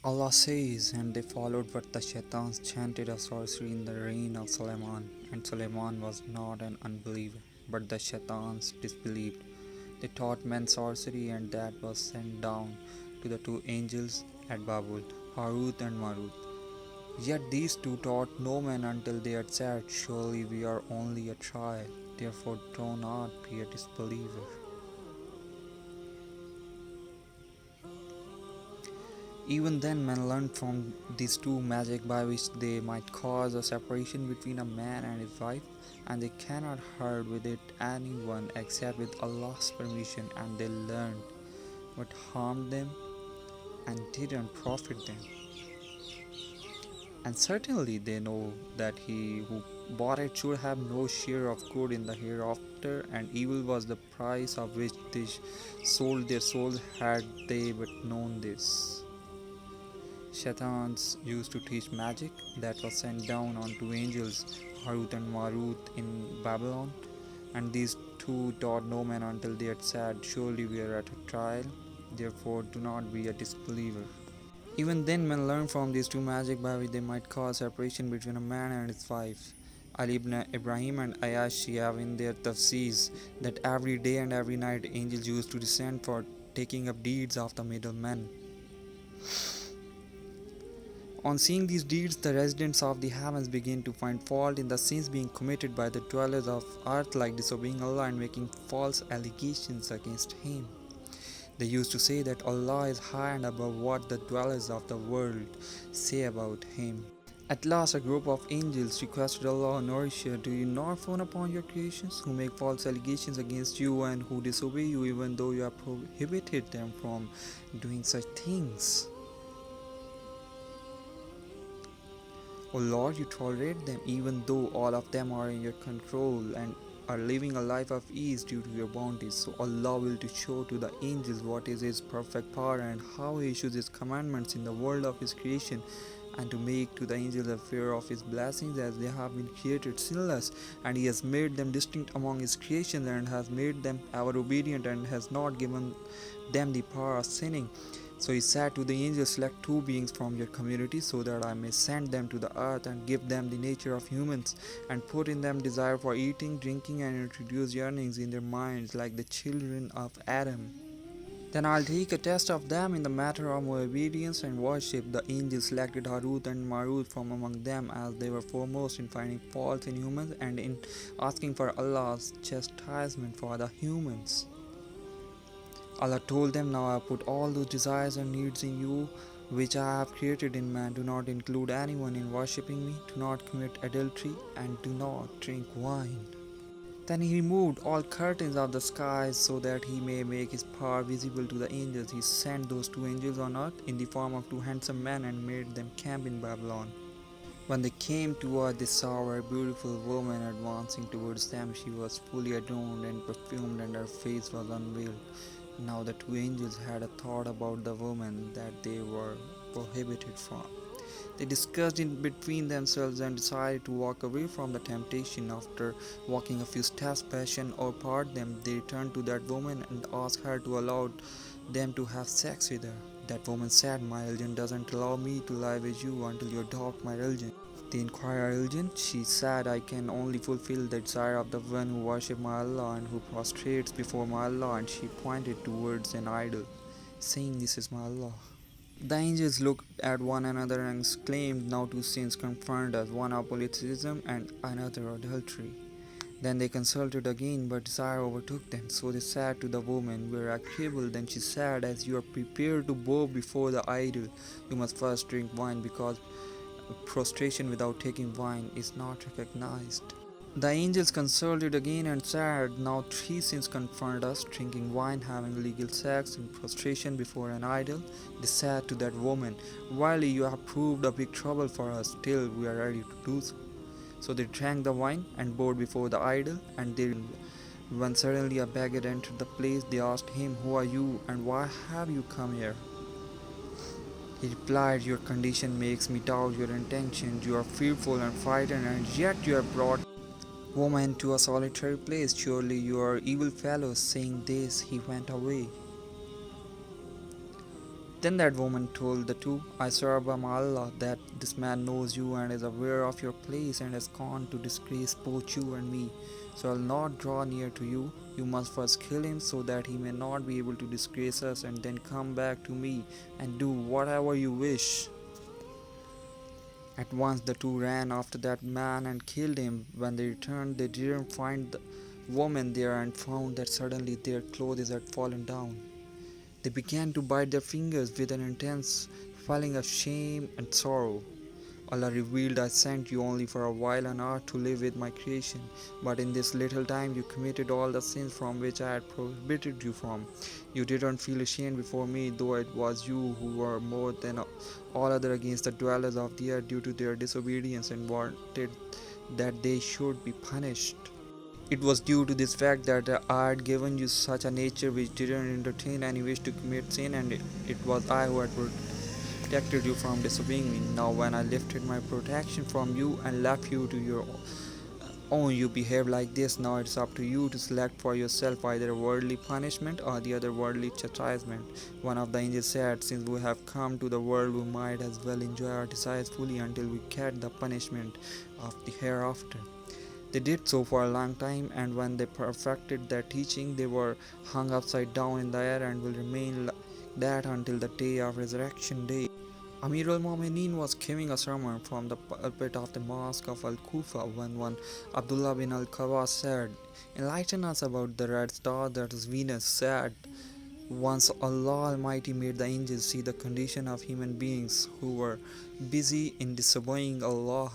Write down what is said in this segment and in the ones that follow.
Allah says, and they followed what the shaitans chanted of sorcery in the reign of Suleiman, and Suleiman was not an unbeliever, but the shaitans disbelieved. They taught men sorcery, and that was sent down to the two angels at Babel, Harut and Marut. Yet these two taught no man until they had said, surely we are only a trial, therefore do not be a disbeliever. Even then, men learned from these two magic by which they might cause a separation between a man and his wife, and they cannot hurt with it anyone except with Allah's permission, and they learned what harmed them and didn't profit them. And certainly they know that he who bought it should have no share of good in the hereafter, and evil was the price of which they sold their souls had they but known this. Shaitans used to teach magic that was sent down on two angels, Harut and Marut in Babylon, and these two taught no man until they had said, surely we are at a trial, therefore do not be a disbeliever. Even then, men learned from these two magic by which they might cause separation between a man and his wife. Ali ibn Ibrahim and Ayashi have in their tafsirs that every day and every night angels used to descend for taking up deeds of the middlemen. On seeing these deeds, the residents of the heavens begin to find fault in the sins being committed by the dwellers of earth, like disobeying Allah and making false allegations against Him. They used to say that Allah is high and above what the dwellers of the world say about Him. At last, a group of angels requested Allah, Nourisher, do you not frown upon your creations, who make false allegations against you and who disobey you, even though you have prohibited them from doing such things? O Lord, you tolerate them, even though all of them are in your control and are living a life of ease due to your bounties. So Allah will to show to the angels what is His perfect power and how He issues His commandments in the world of His creation, and to make to the angels aware of His blessings, as they have been created sinless, and He has made them distinct among His creations, and has made them ever obedient, and has not given them the power of sinning. So he said to the angels, select two beings from your community, so that I may send them to the earth and give them the nature of humans, and put in them desire for eating, drinking, and introduce yearnings in their minds like the children of Adam. Then I'll take a test of them in the matter of obedience and worship. The angels selected Harut and Marut from among them, as they were foremost in finding faults in humans and in asking for Allah's chastisement for the humans. Allah told them, now I have put all those desires and needs in you which I have created in man. Do not include anyone in worshipping me, do not commit adultery, and do not drink wine. Then he removed all curtains of the skies so that he may make his power visible to the angels. He sent those two angels on earth in the form of two handsome men and made them camp in Babylon. When they came to earth, they saw a beautiful woman advancing towards them. She was fully adorned and perfumed, and her face was unveiled. Now the two angels had a thought about the woman that they were prohibited from. They discussed in between themselves and decided to walk away from the temptation. After walking a few steps, passion overpowered them. They returned to that woman and asked her to allow them to have sex with her. That woman said, my religion doesn't allow me to lie with you until you adopt my religion. They inquired her religion. She said, I can only fulfill the desire of the one who worships my Allah and who prostrates before my Allah. And she pointed towards an idol, saying, this is my Allah. The angels looked at one another and exclaimed, now two sins confront us, one of polytheism and another adultery. Then they consulted again, but desire overtook them. So they said to the woman, we are agreeable. Then she said, as you are prepared to bow before the idol, you must first drink wine, because prostration without taking wine is not recognized. The angels consulted again and said, now three sins confront us, drinking wine, having illegal sex, and prostration before an idol. They said to that woman, verily you have proved a big trouble for us, till we are ready to do so. So they drank the wine and bowed before the idol, and when suddenly a beggar entered the place, they asked him, who are you, and why have you come here? He replied, your condition makes me doubt your intentions. You are fearful and frightened, and yet you have brought woman to a solitary place. Surely you are evil fellows. Saying this, he went away. Then that woman told the two, I swear by my Allah that this man knows you and is aware of your place and has gone to disgrace both you and me. So I'll not draw near to you. You must first kill him so that he may not be able to disgrace us, and then come back to me and do whatever you wish. At once the two ran after that man and killed him. When they returned, they didn't find the woman there and found that suddenly their clothes had fallen down. They began to bite their fingers with an intense feeling of shame and sorrow. Allah revealed, I sent you only for a while on earth to live with my creation, but in this little time you committed all the sins from which I had prohibited you from. You didn't feel ashamed before me, though it was you who were more than all other against the dwellers of the earth due to their disobedience and wanted that they should be punished. It was due to this fact that I had given you such a nature which didn't entertain any wish to commit sin, and it was I who had protected you from disobeying me. Now, when I lifted my protection from you and left you to your own, you behave like this. Now it's up to you to select for yourself either worldly punishment or the other worldly chastisement. One of the angels said, since we have come to the world, we might as well enjoy our desires fully until we get the punishment of the hereafter. They did so for a long time, and when they perfected their teaching, they were hung upside down in the air and will remain like that until the day of resurrection day. Amir al Mu'mineen was giving a sermon from the pulpit of the mosque of Al Kufa when one Abdullah bin al Kawa said, enlighten us about the red star that is Venus. Said, once Allah Almighty made the angels see the condition of human beings who were busy in disobeying Allah.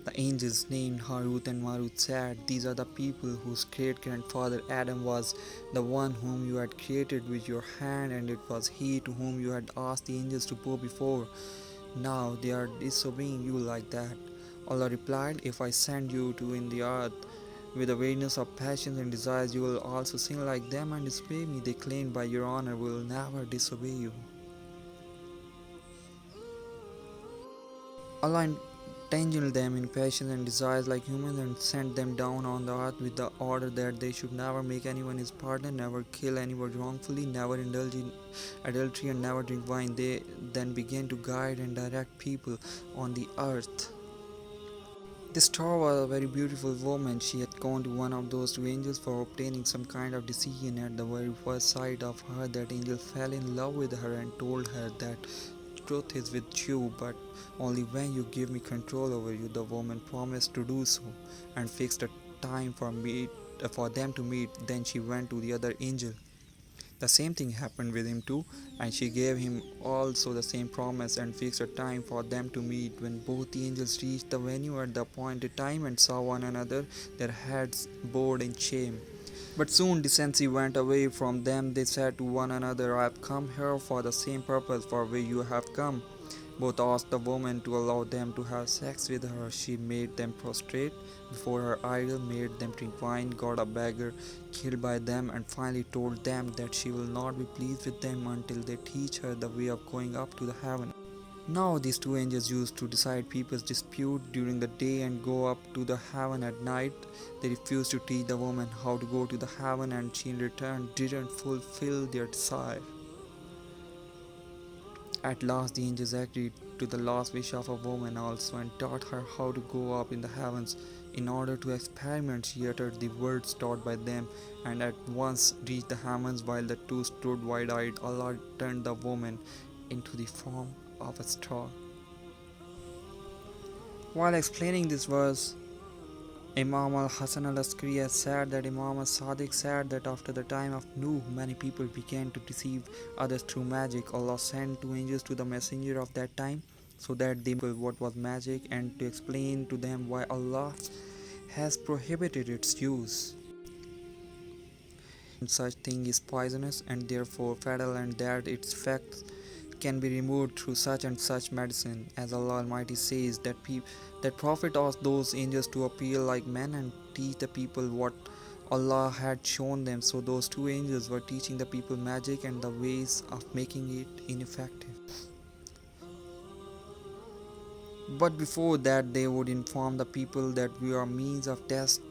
The angels named Harut and Marut said, these are the people whose great-grandfather Adam was the one whom you had created with your hand, and it was he to whom you had asked the angels to bow before. Now they are disobeying you like that. Allah replied, if I send you to in the earth with the awareness of passions and desires, you will also sin like them and disobey me. They claimed, by your honor, we will never disobey you. Allah entangled them in passions and desires like humans and sent them down on the earth with the order that they should never make anyone his partner, never kill anyone wrongfully, never indulge in adultery, and never drink wine. They then began to guide and direct people on the earth. This star was a very beautiful woman. She had gone to one of those two angels for obtaining some kind of decision. At the very first sight of her, that angel fell in love with her and told her that truth is with you, but only when you give me control over you. The woman promised to do so and fixed a time for them to meet. Then she went to the other angel. The same thing happened with him too, and she gave him also the same promise and fixed a time for them to meet. When both the angels reached the venue at the appointed time and saw one another, their heads bowed in shame. But soon decency went away from them. They said to one another, I have come here for the same purpose for which you have come. Both asked the woman to allow them to have sex with her. She made them prostrate before her idol, made them drink wine, got a beggar killed by them, and finally told them that she will not be pleased with them until they teach her the way of going up to the heaven. Now these two angels used to decide people's dispute during the day and go up to the heaven at night. They refused to teach the woman how to go to the heaven, and she in return didn't fulfill their desire. At last the angels agreed to the last wish of a woman also and taught her how to go up in the heavens. In order to experiment, she uttered the words taught by them and at once reached the heavens. While the two stood wide-eyed, Allah turned the woman into the form of a star. While explaining this verse, Imam al-Hasan al-Askari has said that Imam al-Sadiq said that after the time of Nuh, many people began to deceive others through magic. Allah sent two angels to the messenger of that time so that they knew what was magic and to explain to them why Allah has prohibited its use. Such thing is poisonous and therefore fatal, and that its effects can be removed through such and such medicine. As Allah Almighty says that Prophet asked those angels to appear like men and teach the people what Allah had shown them. So those two angels were teaching the people magic and the ways of making it ineffective. But before that, they would inform the people that we are means of test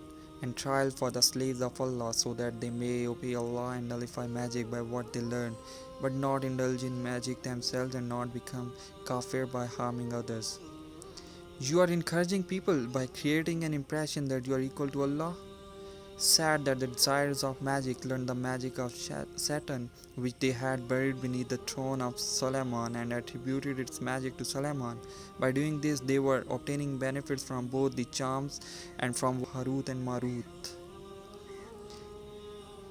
and trial for the slaves of Allah, so that they may obey Allah and nullify magic by what they learn, but not indulge in magic themselves and not become kafir by harming others. You are encouraging people by creating an impression that you are equal to Allah. Sad that the desires of magic learned the magic of Satan, which they had buried beneath the throne of Solomon, and attributed its magic to Solomon. By doing this, they were obtaining benefits from both the charms and from Harut and Marut.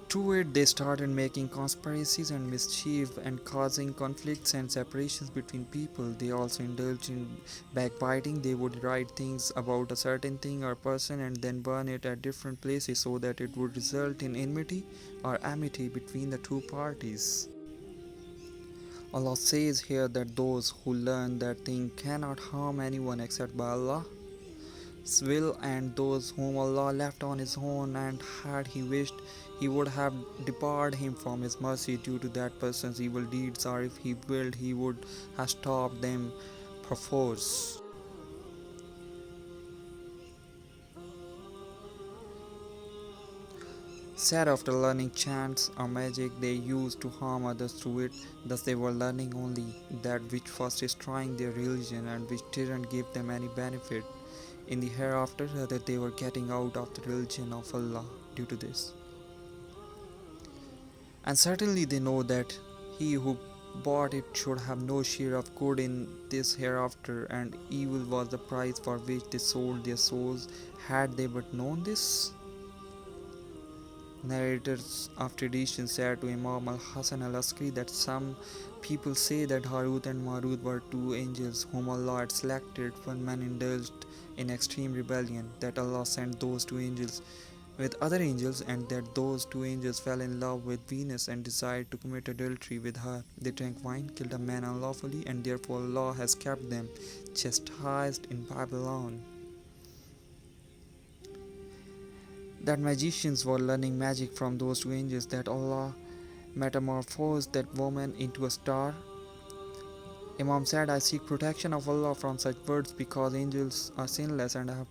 Through it, they started making conspiracies and mischief and causing conflicts and separations between people. They also indulged in backbiting. They would write things about a certain thing or person and then burn it at different places so that it would result in enmity or amity between the two parties. Allah says here that those who learn that thing cannot harm anyone except by Allah will, and those whom Allah left on his own, and had he wished he would have debarred him from his mercy due to that person's evil deeds, or if he willed he would have stopped them perforce. Said after learning chants or magic they used to harm others through it, thus they were learning only that which first destroying their religion and which didn't give them any benefit in the hereafter, that they were getting out of the religion of Allah due to this. And certainly they know that he who bought it should have no share of good in this hereafter, and evil was the price for which they sold their souls, had they but known this. Narrators of tradition said to Imam al-Hasan al-Askari that some people say that Harut and Marut were two angels whom Allah had selected when man indulged in extreme rebellion, that Allah sent those two angels with other angels, and that those two angels fell in love with Venus and desired to commit adultery with her. They drank wine, killed a man unlawfully, and therefore Allah has kept them chastised in Babylon. That magicians were learning magic from those two angels, that Allah metamorphosed that woman into a star. Imam said, I seek protection of Allah from such words because angels are sinless and have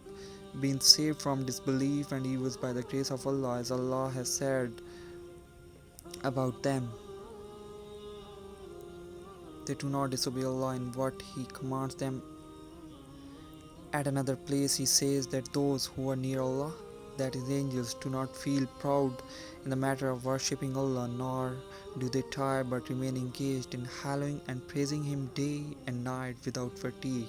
been saved from disbelief and evils by the grace of Allah, as Allah has said about them. They do not disobey Allah in what He commands them. At another place He says that those who are near Allah, that is angels, do not feel proud in the matter of worshipping Allah, nor do they tire but remain engaged in hallowing and praising Him day and night without fatigue.